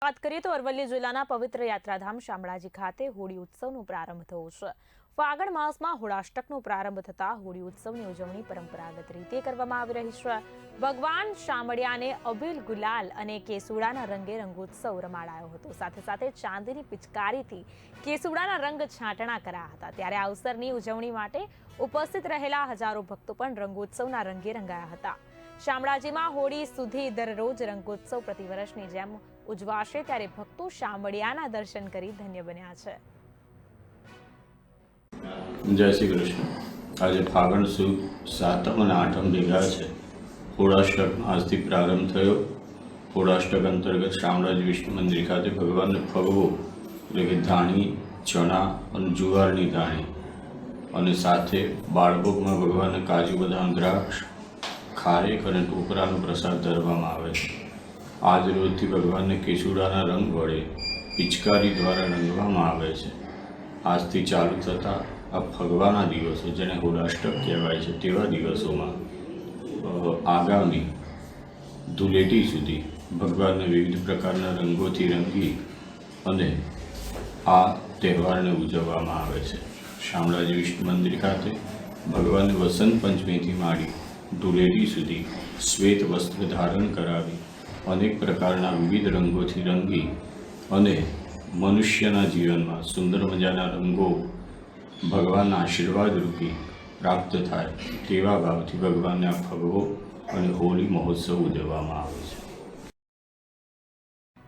વાત કરીએ તો અરવલ્લી જિલ્લાના પવિત્ર યાત્રાધામ શામળાજી ખાતે હોળી ઉત્સવનો પ્રારંભ થયો છે। ફાગણ માસમાં હોળાષ્ટકનો પ્રારંભ થતા હોળી ઉત્સવની ઉજવણી પરંપરાગત રીતે કરવામાં આવી રહી છે। ભગવાન શામળિયાને અબીલ ગુલાલ અને કેસુડાના રંગે રંગોત્સવ રમાડાયો હતો। સાથે સાથે ચાંદીની પિચકારીથી કેસુડાના રંગ છાંટણા કરાયા હતા। ત્યારે આ અવસરની ઉજવણી માટે ઉપસ્થિત રહેલા હજારો ભક્તો પણ રંગોત્સવના રંગે રંગાયા હતા। શામળાજીમાં હોળી સુધી દરરોજ રંગોત્સવ પ્રતિવર્ષની જેમ ઉજવાશે, ત્યારે ભક્તો શામળિયાના દર્શન કરી ધન્ય બન્યા છે। જય શ્રી કૃષ્ણ। આજે ફાગણ સુદ 7મ અને 8મ ભેગા છે। હોળાષ્ટક આજથી પ્રારંભ થયો। હોળાષ્ટક અંતર્ગત શામળાજી વિષ્ણુ મંદિર ખાતે ભગવાનને ફગવો એટલે કે ધાણી, ચણા અને જુવારની ધાણી અને સાથે બાળભોગમાં ભગવાનને કાજુ, બદામ, દ્રાક્ષ, ખારેક અને ટોપરાનો પ્રસાદ ધરવામાં આવે છે। આજ રોજથી ભગવાનને કેસુડાના રંગ વડે પિચકારી દ્વારા રંગવામાં આવે છે। આજથી ચાલુ થતા આ ફગવાના દિવસો, જેને હોળાષ્ટક કહેવાય છે, તેવા દિવસોમાં આગામી ધૂળેટી સુધી ભગવાનને વિવિધ પ્રકારના રંગોથી રંગી અને આ તહેવારને ઉજવવામાં આવે છે। શામળાજી વિષ્ણુ મંદિર ખાતે ભગવાનને વસંત પંચમીથી માંડી ધૂળેટી સુધી શ્વેત વસ્ત્ર ધારણ કરાવી અનેક પ્રકારના વિવિધ રંગોથી રંગી અને મનુષ્યના જીવનમાં સુંદર મજાના રંગો ભગવાનના આશીર્વાદ રૂપી પ્રાપ્ત થાય તેવા ભાવથી ભગવાનને આ ફગવો અને હોળી મહોત્સવ ઉજવવામાં આવે છે।